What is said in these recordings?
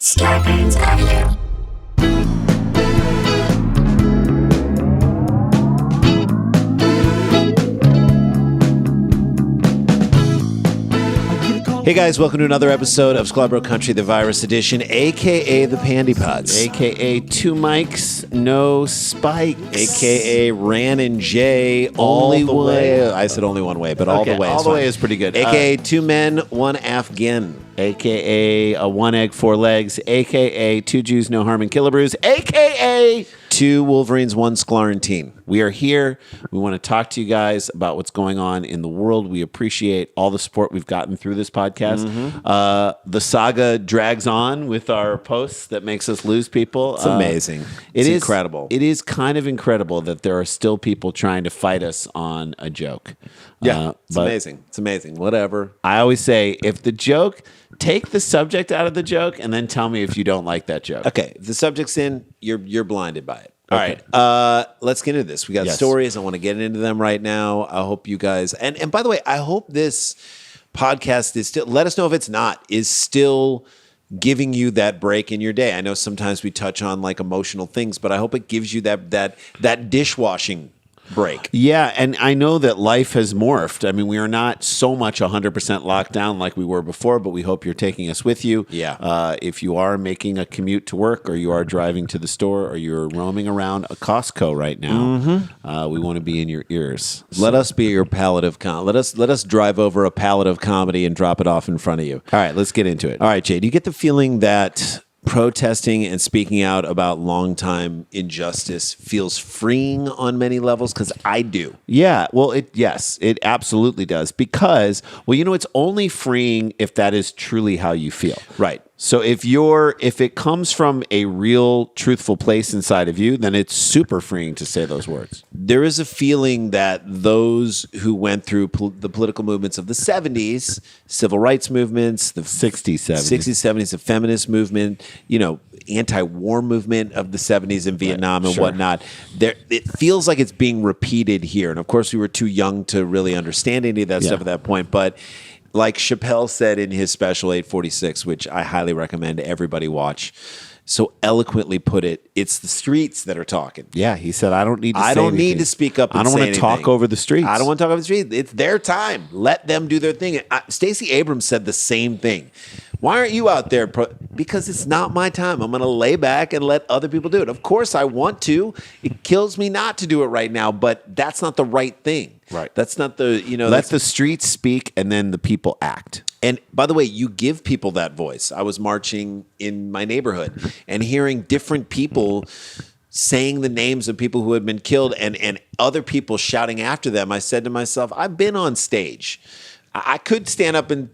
Sklar Brothers. Hey guys, welcome to another episode of Sklar Brothers Country, the Virus Edition, a.k.a. the Pandy Pods, a.k.a. two mics, no spikes, a.k.a. Ran and Jay, only the way. I said only one way, but all the way. All the way is pretty good. A.k.a. two men, one Afghan. a.k.a. a one egg, four legs, a.k.a. two Jews, no harm in Killabrews, a.k.a. two Wolverines, one Sklarentine. We are here. We want to talk to you guys about what's going on in the world. We appreciate all the support we've gotten through this podcast. The saga drags on with our posts that makes us lose people. It's amazing. It's incredible. It is kind of incredible that there are still people trying to fight us on a joke. Yeah, it's amazing. It's amazing. Whatever. I always say, if the joke, take the subject out of the joke and then tell me if you don't like that joke. Okay, if the subject's in, you're blinded by it. All right, let's get into this. We got stories. I want to get into them right now. I hope you guys, and by the way, I hope this podcast is still, let us know if it's not, is still giving you that break in your day. I know sometimes we touch on like emotional things, but I hope it gives you that dishwashing break. Yeah, and I know that life has morphed. I mean, we are not so much 100% locked down like we were before, but we hope you're taking us with you. Yeah. If you are making a commute to work, or you are driving to the store, or you're roaming around a Costco right now, we want to be in your ears. Let us be your palette of let us drive over a palette of comedy and drop it off in front of you. All right, let's get into it. All right, Jay, do you get the feeling that protesting and speaking out about long-time injustice feels freeing on many levels? Because I do. Yeah, well, it absolutely does. Because, well, it's only freeing if that is truly how you feel. Right. So if it comes from a real, truthful place inside of you, then it's super freeing to say those words. There is a feeling that those who went through the political movements of the 70s, civil rights movements, the 60s, 70s, the feminist movement, anti-war movement of the 70s in Vietnam and whatnot, it feels like it's being repeated here. And of course, we were too young to really understand any of that stuff at that point, but like Chappelle said in his special 846, which I highly recommend everybody watch, so eloquently put it, it's the streets that are talking. Yeah, he said, I don't need to need to speak up and I don't want to talk over the streets. I don't want to talk over the streets. It's their time. Let them do their thing. Stacey Abrams said the same thing. Why aren't you out there? Because it's not my time. I'm going to lay back and let other people do it. Of course, I want to. It kills me not to do it right now, but that's not the right thing. Right. That's not the, let the streets speak and then the people act. And by the way, you give people that voice. I was marching in my neighborhood and hearing different people saying the names of people who had been killed and other people shouting after them. I said to myself, I've been on stage. I could stand up and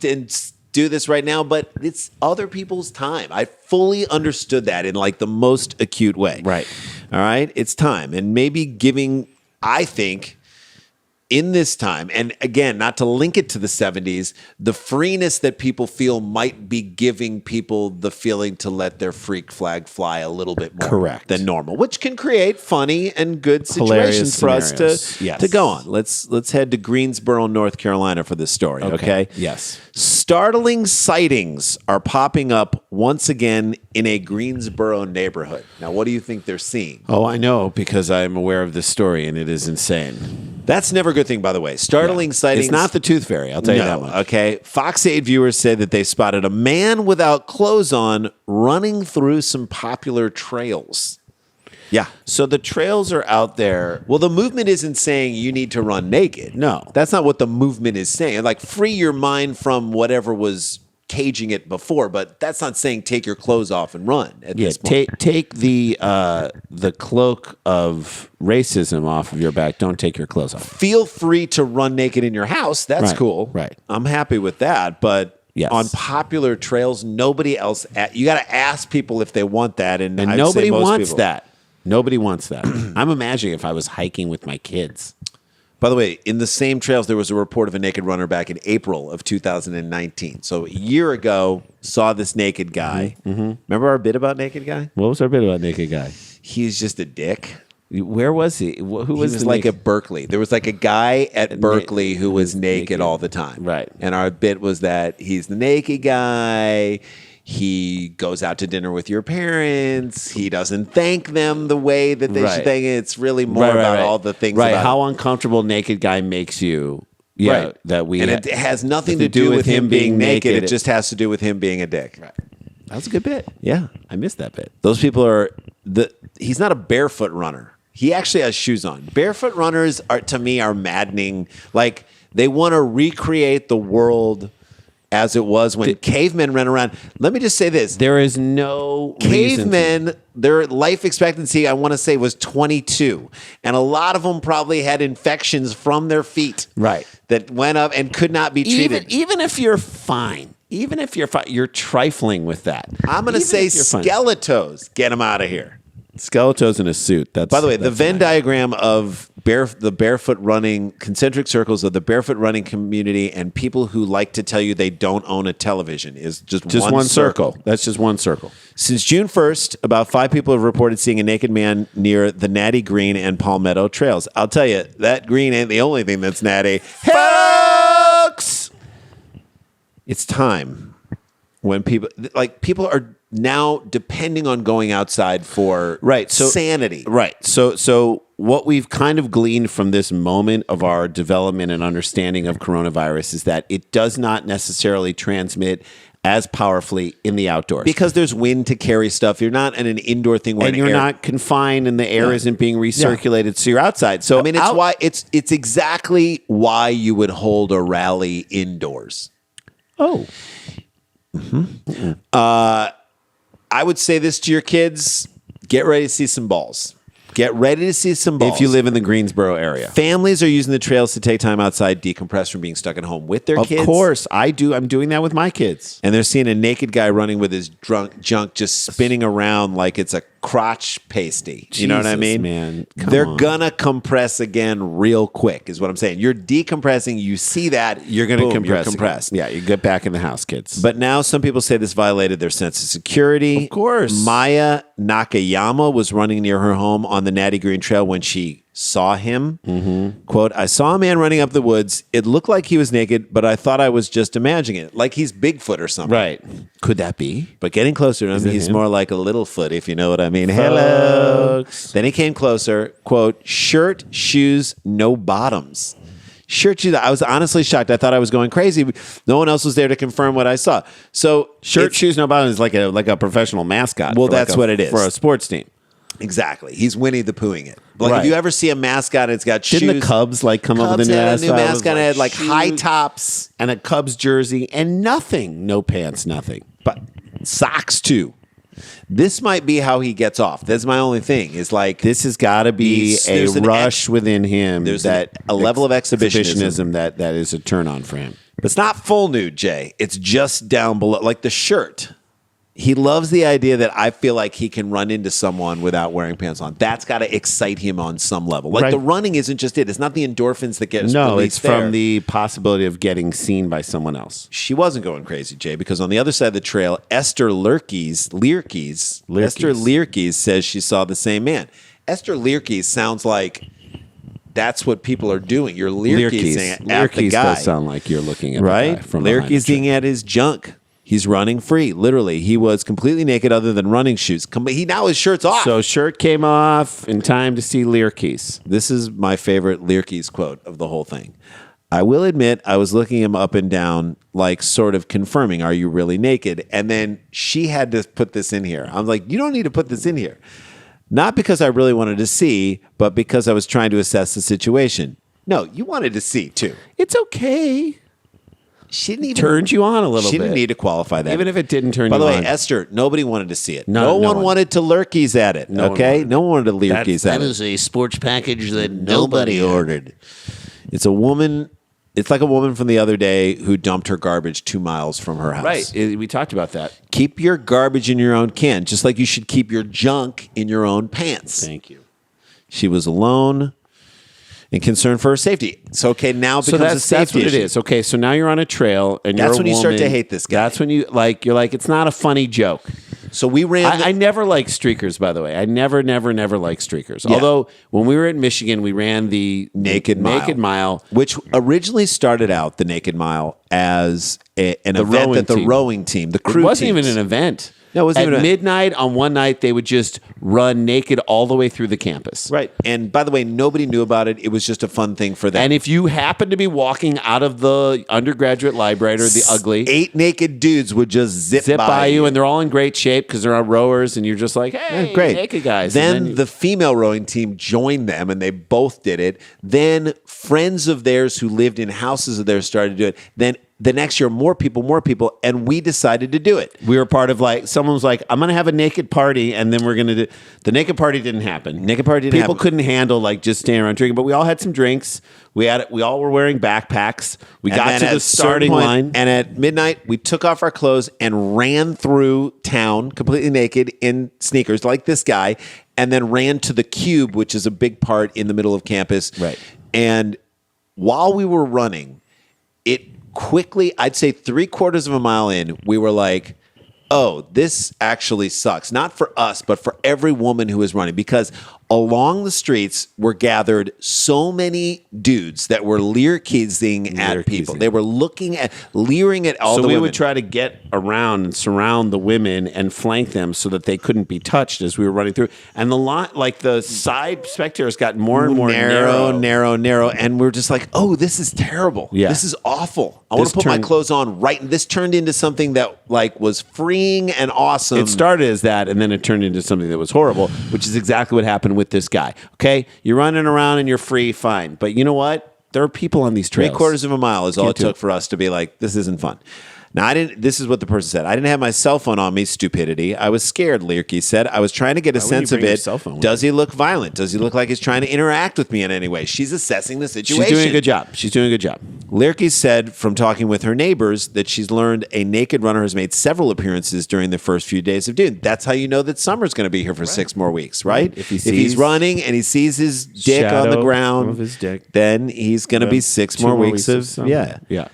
do this right now, but it's other people's time. I fully understood that in like the most acute way. Right. All right. It's time. And maybe giving, I think, in this time, and again, not to link it to the 70s, the freeness that people feel might be giving people the feeling to let their freak flag fly a little bit more than normal, which can create funny and good situations for us to go on. Let's head to Greensboro, North Carolina for this story, okay? Yes. Startling sightings are popping up once again in a Greensboro neighborhood. Now, what do you think they're seeing? Oh, I know, because I'm aware of this story, and it is insane. That's never a good thing, by the way. Startling sightings. It's not the tooth fairy, I'll tell you that much. Okay. Fox 8 viewers say that they spotted a man without clothes on running through some popular trails. Yeah. So the trails are out there. Well, the movement isn't saying you need to run naked. No. That's not what the movement is saying. Like, free your mind from whatever was caging it before, but that's not saying take your clothes off and run at this point. Take the cloak of racism off of your back. Don't take your clothes off. Feel free to run naked in your house. That's cool. Right. I'm happy with that, but on popular trails, nobody else. You got to ask people if they want that, and nobody wants that. Nobody wants that. I'm imagining if I was hiking with my kids. By the way, in the same trails, there was a report of a naked runner back in April of 2019. So a year ago, saw this naked guy. Mm-hmm. Remember our bit about naked guy? What was our bit about naked guy? He's just a dick. Where was he? Who was he? Was like at Berkeley. There was like a guy at Berkeley who was naked all the time. Right. And our bit was that he's the naked guy. He goes out to dinner with your parents. He doesn't thank them the way that they should thank it. It's really more about all the things. Right. About how uncomfortable naked guy makes you. Yeah. Right. And it has nothing to do with him being naked. It just has to do with him being a dick. Right. That was a good bit. Yeah. I missed that bit. Those people are he's not a barefoot runner. He actually has shoes on. Barefoot runners to me are maddening. Like they want to recreate the world as it was when cavemen ran around. Let me just say this. There is no cavemen, their life expectancy, I want to say, was 22. And a lot of them probably had infections from their feet. Right. That went up and could not be treated. Even if you're fine. Even if you're fine, you're trifling with that. I'm going to say Skeletos. Get him out of here. Skeletos in a suit. By the way, the Venn diagram of the barefoot running, concentric circles of the barefoot running community and people who like to tell you they don't own a television is just one circle. That's just one circle. Since June 1st, about 5 people have reported seeing a naked man near the Natty Green and Palmetto trails. I'll tell you, that green ain't the only thing that's natty. Folks! It's time when people are now depending on going outside for sanity. Right. So what we've kind of gleaned from this moment of our development and understanding of coronavirus is that it does not necessarily transmit as powerfully in the outdoors. Because there's wind to carry stuff. You're not in an indoor thing where you're not confined and the air isn't being recirculated, so you're outside. So I mean, it's exactly why you would hold a rally indoors. Oh. Mm-hmm. I would say this to your kids: get ready to see some balls. Get ready to see some balls. If you live in the Greensboro area. Families are using the trails to take time outside, decompress from being stuck at home with their kids. Of course, I do. I'm doing that with my kids. And they're seeing a naked guy running with his drunk junk just spinning around like it's a crotch pasty. You know what I mean? Man, they're gonna compress again real quick, is what I'm saying. You're decompressing. You see that. You're going to compress. You're compressed. Yeah, you get back in the house, kids. But now some people say this violated their sense of security. Of course. Maya Nakayama was running near her home on the Natty Green Trail when she saw him. Mm-hmm. Quote, I saw a man running up the woods. It looked like he was naked, but I thought I was just imagining it. Like he's Bigfoot or something. Right. Could that be? But getting closer to him, he's more like a little foot, if you know what I mean. Hello. Then he came closer. Quote, shirt, shoes, no bottoms. Shirt, shoes. I was honestly shocked. I thought I was going crazy. No one else was there to confirm what I saw. So shirt, shoes, no bottoms is like a professional mascot. Well, that's what it is. For a sports team. Exactly. He's Winnie the Poohing it. Like if you ever see a mascot and it's got shoes. Didn't the Cubs come up with a new mascot? New mascot and had like high tops and a Cubs jersey and nothing. No pants, nothing. But socks too. This might be how he gets off. That's my only thing. Is like this has got to be a rush within him. There's a level of exhibitionism that is a turn on for him. But it's not full nude, Jay. It's just down below, like the shirt. He loves the idea that I feel like he can run into someone without wearing pants on. That's got to excite him on some level. Like the running isn't just it. It's not the endorphins that get us No, it's from the possibility of getting seen by someone else. She wasn't going crazy, Jay, because on the other side of the trail, Esther Learkes says she saw the same man. Esther Learkes sounds like that's what people are doing. You're Learkesing at the guy. Does sound like you're looking at right? The guy from Learkesing at his junk. He's running free. Literally, he was completely naked other than running shoes. Now his shirt's off. So shirt came off in time to see Learkes. This is my favorite Learkes quote of the whole thing. I will admit I was looking him up and down, like sort of confirming, are you really naked? And then she had to put this in here. I'm like, you don't need to put this in here. Not because I really wanted to see, but because I was trying to assess the situation. No, you wanted to see too. It's okay. She didn't even turned you on a little bit. She didn't need to qualify that. Even if it didn't turn you on. By the way, Esther, nobody wanted to see it. No one wanted to Learkes at it. Okay? No one wanted to Learkes at it. That is a sports package that nobody ordered. It's a woman. It's like a woman from the other day who dumped her garbage 2 miles from her house. Right. We talked about that. Keep your garbage in your own can, just like you should keep your junk in your own pants. Thank you. She was alone. and concern for her safety. So okay, now it becomes a safety that's what issue. it is. Okay, so now you're on a trail, and That's you're a when you start to woman. hate this guy. That's when you're like, it's not a funny joke. So we ran. I never liked streakers, by the way. I never liked streakers. Yeah. Although when we were in Michigan, we ran the Naked Mile, which originally started out the Naked Mile as an event that the rowing team, the crew, It wasn't teams. even an event. No, it wasn't At even midnight on one night, they would just run naked all the way through the campus. Right. And by the way, nobody knew about it. It was just a fun thing for them. And if you happened to be walking out of the undergraduate library or the Ugly, 8 naked dudes would just zip by you, and they're all in great shape because they're on rowers, and you're just like, hey, great. naked guys. Then the female rowing team joined them, and they both did it. Then friends of theirs who lived in houses of theirs started to do it. Then the next year, more people, and we decided to do it. We were part of someone was like, I'm going to have a naked party, and then we're going to do. The naked party didn't happen. People couldn't handle just staying around drinking, but we all had some drinks. We all were wearing backpacks. We got to the starting line, and at midnight, we took off our clothes and ran through town completely naked in sneakers, like this guy, and then ran to the Cube, which is a big part in the middle of campus. Right. And while we were running, it quickly, I'd say 3/4 of a mile in, we were like, oh, this actually sucks. Not for us, but for every woman who is running. Because along the streets were gathered so many dudes that were leer-kissing at people. They were leering at all the women. So we would try to get around and surround the women and flank them so that they couldn't be touched as we were running through. And the side spectators got more and more narrow. And we're just like, oh, this is terrible. Yeah. This is awful. I want to put my clothes on right. And this turned into something that was freeing and awesome. It started as that, and then it turned into something that was horrible, which is exactly what happened with this guy. Okay, you're running around and you're free, fine. But you know what? There are people on these trails. 3/4 of a mile is all it took for us to be like, this isn't fun. Now, this is what the person said. I didn't have my cell phone on me, stupidity. I was scared, Learkey said. I was trying to get a sense of it. Does he look violent? Does he look like he's trying to interact with me in any way? She's assessing the situation. She's doing a good job. Learkey said from talking with her neighbors that she's learned a naked runner has made several appearances during the first few days of June. That's how you know that summer's going to be here for 6 more weeks, right? If he's running and he sees his dick on the ground, then he's going to be 6 more weeks of summer. Yeah.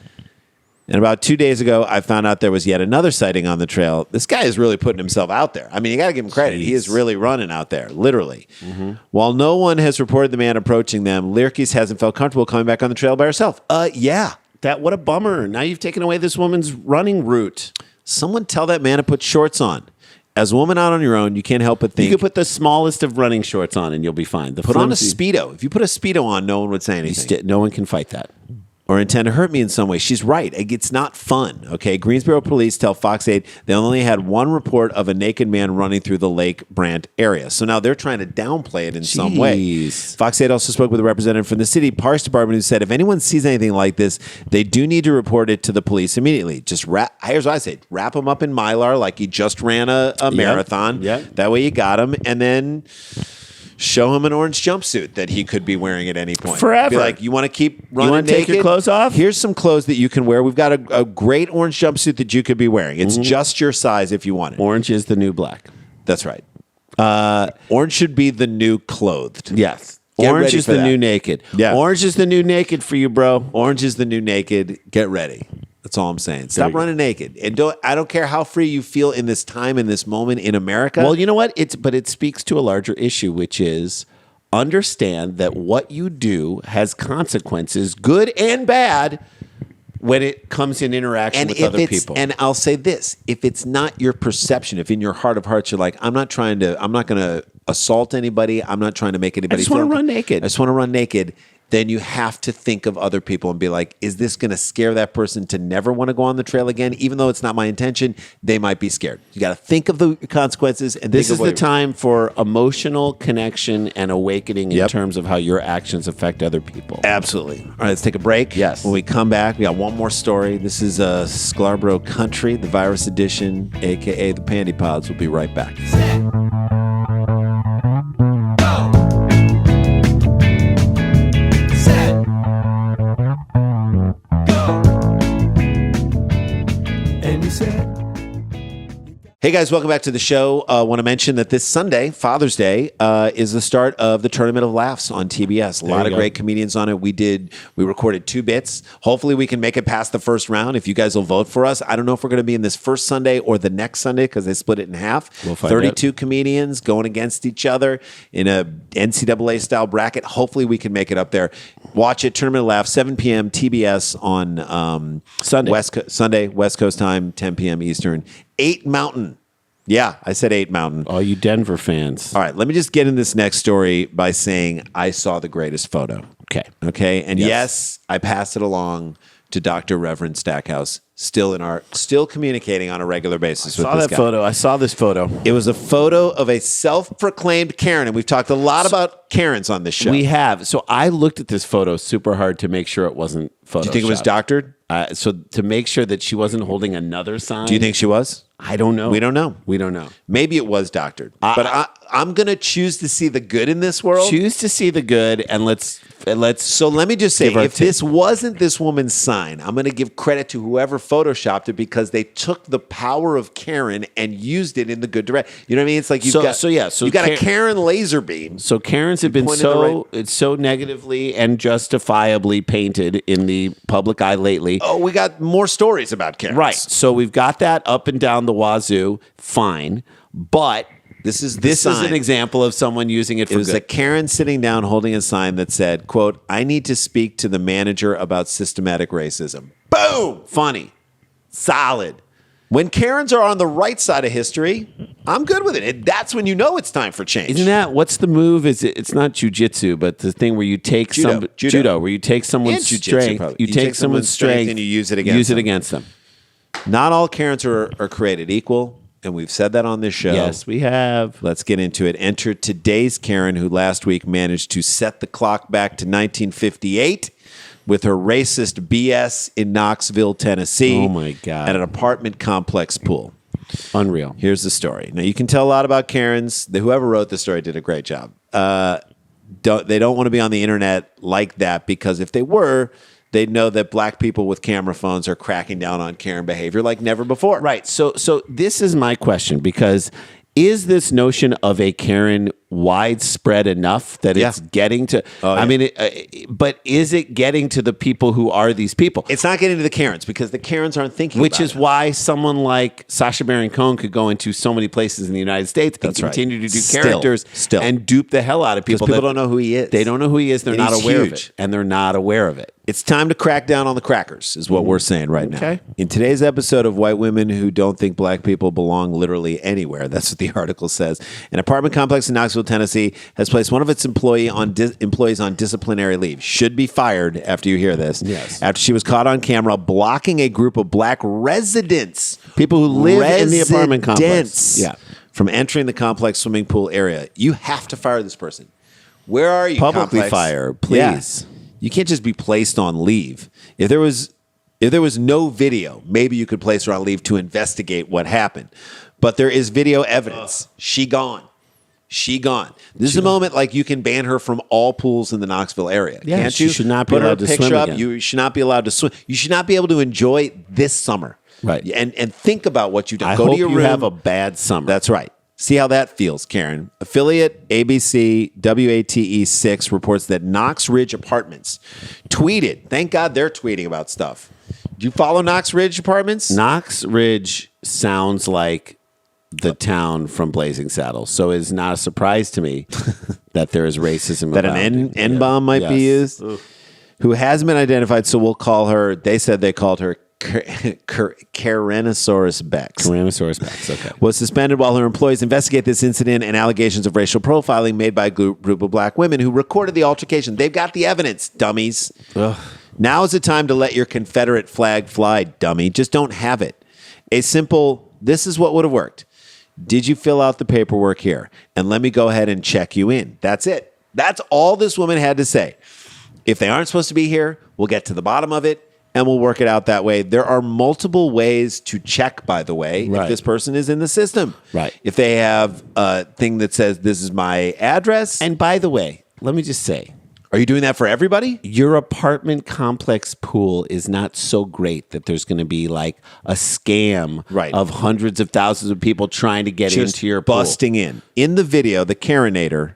And about 2 days ago, I found out there was yet another sighting on the trail. This guy is really putting himself out there. I mean, you got to give him credit. He is really running out there, literally. Mm-hmm. While no one has reported the man approaching them, Learkes hasn't felt comfortable coming back on the trail by herself. Yeah. What a bummer. Now you've taken away this woman's running route. Someone tell that man to put shorts on. As a woman out on your own, you can't help but think. You could put the smallest of running shorts on and you'll be fine. Put on a Speedo. If you put a Speedo on, no one would say anything. No one can fight that. Or intend to hurt me in some way. She's right. It's not fun. Okay. Greensboro police tell Fox 8 they only had one report of a naked man running through the Lake Brant area. So now they're trying to downplay it in some way. Fox 8 also spoke with a representative from the city parks department who said if anyone sees anything like this, they do need to report it to the police immediately. Just here's what I say: wrap him up in Mylar like he just ran a marathon. Yep. That way you got him, and then show him an orange jumpsuit that he could be wearing at any point. Forever. Be like, you want to keep running You want to take your clothes off? Here's some clothes that you can wear. We've got a great orange jumpsuit that you could be wearing. It's just your size if you want it. Orange is the new black. That's right. Orange should be the new clothed. Yes. Get Orange ready is for the that. new naked. Yeah. Orange is the new naked for you, bro. Orange is the new naked. Get ready. That's all I'm saying. Stop running naked. And I don't care how free you feel in this time, in this moment in America. Well, you know what? But it speaks to a larger issue, which is understand that what you do has consequences, good and bad, when it comes in interaction with other people. And I'll say this, if it's not your perception, if in your heart of hearts you're like, I'm not going to assault anybody, I'm not trying to make anybody I just want to run naked. I just want to run naked. Then you have to think of other people and be like, is this going to scare that person to never want to go on the trail again? Even though it's not my intention, they might be scared. You got to think of the consequences. And this is the time for emotional connection and awakening in terms of how your actions affect other people. Absolutely. All right, let's take a break. Yes. When we come back, we got one more story. This is Sklar Bro Country, the virus edition, a.k.a. the Pandy Pods. We'll be right back. Hey guys, welcome back to the show. I want to mention that this Sunday, Father's Day, is the start of the Tournament of Laughs on TBS. A lot of great comedians on it. We recorded 2 bits. Hopefully we can make it past the first round if you guys will vote for us. I don't know if we're going to be in this first Sunday or the next Sunday because they split it in half. We'll find 32 out. comedians going against each other in a NCAA style bracket. Hopefully we can make it up there. Watch it, Tournament of Laughs, 7 p.m. TBS on Sunday. Sunday, West Coast time, 10 p.m. Eastern. 8 Mountain. Yeah, I said 8 Mountain. All you Denver fans. All right, let me just get in this next story by saying I saw the greatest photo. Okay. And yes, I passed it along to Dr. Reverend Stackhouse, still communicating on a regular basis with this guy. I saw this photo. It was a photo of a self-proclaimed Karen, and we've talked a lot about Karens on this show. We have. So I looked at this photo super hard to make sure it wasn't photoshopped. Do you think it was doctored? So to make sure that she wasn't holding another sign. Do you think she was? I don't know. We don't know. We don't know. Maybe it was doctored. But I'm going to choose to see the good in this world. Choose to see the good, and let's. So let me just say, give our if this wasn't this woman's sign, I'm going to give credit to whoever photoshopped it because they took the power of Karen and used it in the good direction. You know what I mean? It's like you got a Karen laser beam. So Karens have been so negatively and justifiably painted in the public eye lately. Oh, we got more stories about Karens. Right. So we've got that up and down the wazoo. Fine. But this is an example of someone using it for good. It was a Karen sitting down holding a sign that said, quote, "I need to speak to the manager about systematic racism." Boom! Funny. Solid. When Karens are on the right side of history, I'm good with it. That's when you know it's time for change. Isn't that what's the move? It's not jujitsu, but the thing where you take judo, where you take someone's strength, you take someone's strength and you use it against them. Not all Karens are created equal, and we've said that on this show. Yes, we have. Let's get into it. Enter today's Karen, who last week managed to set the clock back to 1958 with her racist BS in Knoxville, Tennessee. Oh, my God. At an apartment complex pool. Unreal. Here's the story. Now, you can tell a lot about Karens. Whoever wrote the story did a great job. They don't want to be on the internet like that because if they were, they'd know that black people with camera phones are cracking down on Karen behavior like never before. Right. So this is my question, because is this notion of a Karen widespread enough that it's getting to? I mean, but is it getting to the people who are these people? It's not getting to the Karens because the Karens aren't thinking. Which is why someone like Sacha Baron Cohen could go into so many places in the United States and continue to do characters and dupe the hell out of people. People don't know who he is. They don't know who he is. They're not aware of it, and they're not aware of it. It's time to crack down on the crackers, is what we're saying right now. Okay. In today's episode of White Women Who Don't Think Black People Belong Literally Anywhere, that's what the article says, an apartment complex in Knoxville, Tennessee, has placed one of its employees on disciplinary leave. Should be fired after you hear this. Yes. After she was caught on camera blocking a group of black residents. People who live in the apartment complex. Yeah. From entering the complex swimming pool area. You have to fire this person. Where are you, Publicly complex? fire, please. Yeah. You can't just be placed on leave. If there was no video, maybe you could place her on leave to investigate what happened. But there is video evidence. She gone. This is a moment like you can ban her from all pools in the Knoxville area. Yeah, can't she you? should not be Put allowed her to picture swim up. again. You should not be allowed to swim. You should not be able to enjoy this summer. Right. And think about what you've done. I Go hope to your you room. have a bad summer. That's right. See how that feels, Karen. Affiliate ABC WATE 6 reports that Knox Ridge Apartments tweeted. Thank God they're tweeting about stuff. Do you follow Knox Ridge Apartments? Knox Ridge sounds like the town from Blazing Saddles, so it's not a surprise to me that there is racism. That an N-bomb might be used. Ooh. Who hasn't been identified, so we'll call her. They said they called her Caranosaurus Bex. Caranosaurus Bex, okay. Was suspended while her employees investigate this incident and allegations of racial profiling made by a group of black women who recorded the altercation. They've got the evidence, dummies. Ugh. Now is the time to let your Confederate flag fly, dummy. Just don't have it. A simple, this is what would have worked. Did you fill out the paperwork here? And let me go ahead and check you in. That's it. That's all this woman had to say. If they aren't supposed to be here, we'll get to the bottom of it. And we'll work it out that way. There are multiple ways to check, by the way, if this person is in the system. Right. If they have a thing that says, this is my address. And by the way, let me just say, Are you doing that for everybody? Your apartment complex pool is not so great that there's going to be like a scam of hundreds of thousands of people trying to get into your pool. Busting in. In the video, the Karenator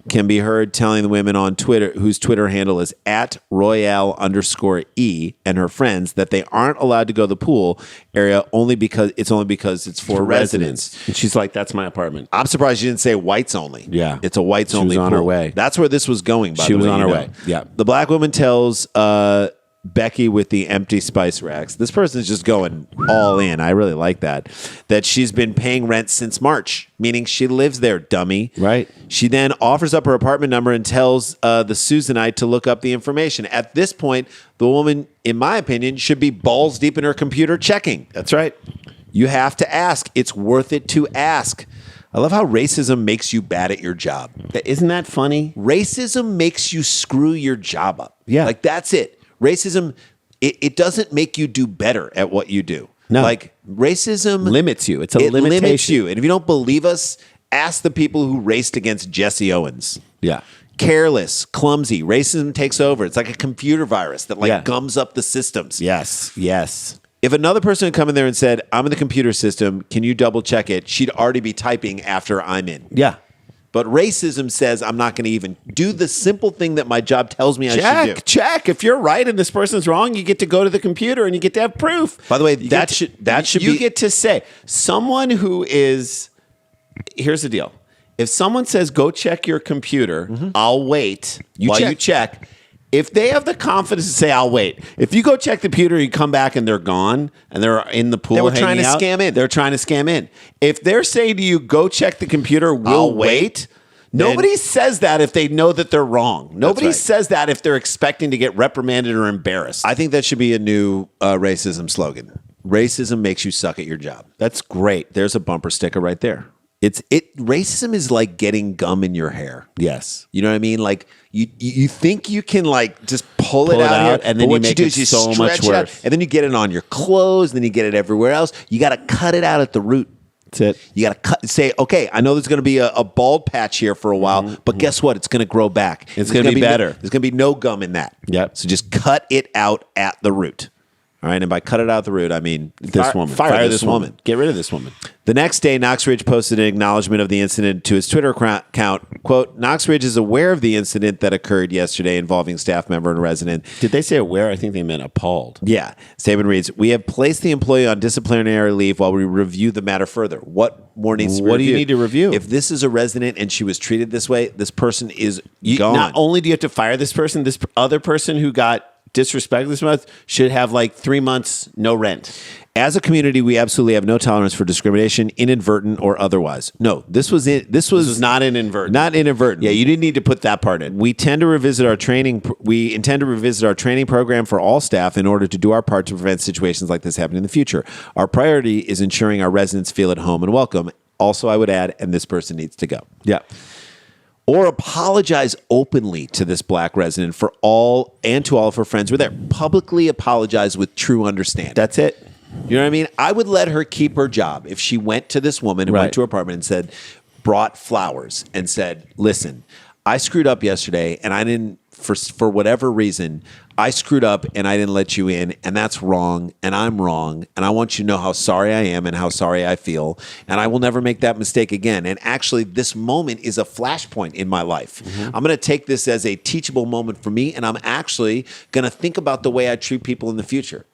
can be heard telling the women on Twitter, whose Twitter handle is @Royale_E, and her friends that they aren't allowed to go to the pool area only because it's for residents. And she's like, that's my apartment. I'm surprised she didn't say whites only. Yeah. It's a whites only pool. She was on her way. That's where this was going, by the way. She was on her way. Yeah. The black woman tells Becky with the empty spice racks. This person is just going all in. I really like that. That she's been paying rent since March, meaning she lives there, dummy. Right. She then offers up her apartment number and tells the Susanite to look up the information. At this point, the woman, in my opinion, should be balls deep in her computer checking. That's right. You have to ask. It's worth it to ask. I love how racism makes you bad at your job. Isn't that funny? Racism makes you screw your job up. Yeah. Like, that's it. Racism, it doesn't make you do better at what you do. No. Like, racism limits you. It's a limitation. Limits you. And if you don't believe us, ask the people who raced against Jesse Owens. Yeah. Careless, clumsy. Racism takes over. It's like a computer virus that gums up the systems. Yes. Yes. If another person had come in there and said, I'm in the computer system, can you double check it? She'd already be typing after I'm in. Yeah. But racism says I'm not going to even do the simple thing that my job tells me I should do. Check. If you're right and this person's wrong, you get to go to the computer and you get to have proof. By the way, you get to say someone who is. Here's the deal: if someone says go check your computer, I'll wait while you check. If they have the confidence to say, I'll wait. If you go check the computer, you come back and they're gone and they're in the pool. They were trying to scam in. They're trying to scam in. If they're saying to you, go check the computer, we'll wait. Nobody says that if they know that they're wrong. Nobody says that if they're expecting to get reprimanded or embarrassed. I think that should be a new racism slogan. Racism makes you suck at your job. That's great. There's a bumper sticker right there. Racism is like getting gum in your hair. Yes. You know what I mean? Like you think you can like just pull it out here, and then what you make it so much worse. And then you get it on your clothes, and then you get it everywhere else. You got to cut it out at the root. That's it. You got to say, okay, I know there's going to be a bald patch here for a while, but guess what? It's going to grow back. It's going to be better. There's going to be no gum in that. Yep. So just cut it out at the root. All right, and by cut it out the root, I mean this woman. Fire this woman. Get rid of this woman. The next day, Knox Ridge posted an acknowledgement of the incident to his Twitter account. Quote, Knox Ridge is aware of the incident that occurred yesterday involving staff member and resident. Did they say aware? I think they meant appalled. Yeah. Statement reads, we have placed the employee on disciplinary leave while we review the matter further. What more needs to be reviewed? What do you need to review? If this is a resident and she was treated this way, this person is gone. Not only do you have to fire this person, this other person who got disrespect this month should have like 3 months no rent. As a community, we absolutely have no tolerance for discrimination, inadvertent or otherwise. No, this was not inadvertent. Not inadvertent. Yeah, you didn't need to put that part in. We intend to revisit our training program for all staff in order to do our part to prevent situations like this happening in the future. Our priority is ensuring our residents feel at home and welcome. Also, I would add, and this person needs to go. Yeah. Or apologize openly to this black resident to all of her friends who were there. Publicly apologize with true understanding. That's it. You know what I mean? I would let her keep her job if she went to this woman and went to her apartment and said, brought flowers and said, listen, I screwed up yesterday and I didn't, for whatever reason, I screwed up and I didn't let you in, and that's wrong, and I'm wrong, and I want you to know how sorry I am and how sorry I feel, and I will never make that mistake again. And actually, this moment is a flashpoint in my life. I'm going to take this as a teachable moment for me, and I'm actually going to think about the way I treat people in the future.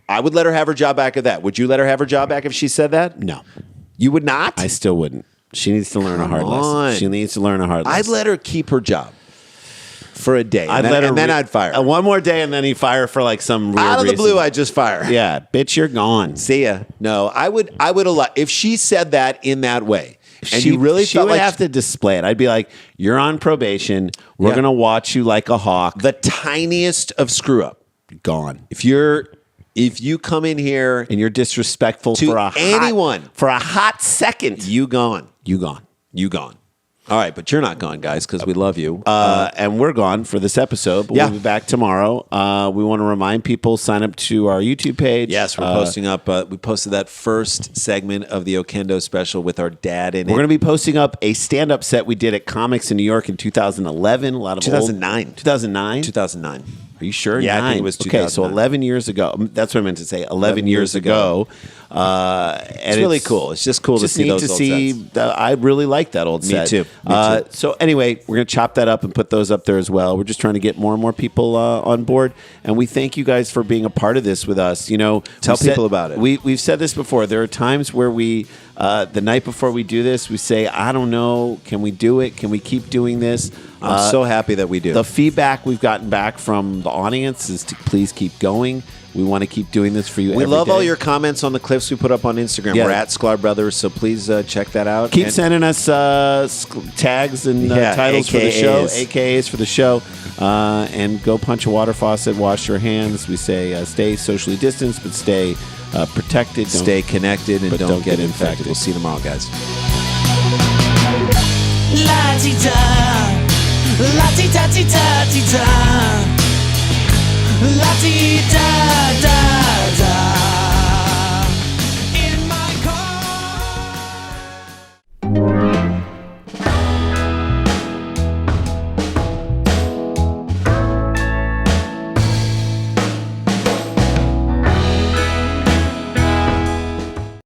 I would let her have her job back at that. Would you let her have her job back if she said that? No. You would not? I still wouldn't. She needs to learn a hard lesson. She needs to learn a hard lesson. I'd let her keep her job for a day. I'd fire her. One more day, and then he'd fire her for like some weird out of the reason. blue. I just fire her. Yeah, bitch, you're gone. See ya. No, I would allow if she said that in that way, and she you really she felt would like have to display it. I'd be like, you're on probation. We're gonna watch you like a hawk. The tiniest of screw up, gone. If you come in here and you're disrespectful to for a anyone for a hot second, you gone. you gone. You gone. All right, but you're not gone, guys, because we love you. And we're gone for this episode, but we'll be back tomorrow. We want to remind people, sign up to our YouTube page. Yes, we're posting up. We posted that first segment of the Okendo special with our dad in it. We're going to be posting up a stand-up set we did at Comics in New York in 2011. A lot of 2009. 2009? 2009. Are you sure? Yeah, 9. I think it was 2009. Okay, so 11 years ago. That's what I meant to say. 11 years ago. And it's really cool. It's just cool to see those old sets. I really like that old set. Me too. So anyway, we're going to chop that up and put those up there as well. We're just trying to get more and more people on board. And we thank you guys for being a part of this with us. You know, tell people about it. We've said this before. There are times where we, the night before we do this, we say, I don't know, can we do it? Can we keep doing this? I'm so happy that we do. The feedback we've gotten back from the audience is to please keep going. We want to keep doing this for you. We love day. all your comments on the clips we put up on Instagram. Yeah. We're at Sklar Brothers, so please check that out. Keep sending us tags and titles AKAs. for the show, AKAs for the show. And go punch a water faucet, wash your hands. We say stay socially distanced, but stay protected. Stay connected, and don't get infected. infected. We'll see you tomorrow, guys. La-ti-da-ti-da-ti-da. La-ti-da-da.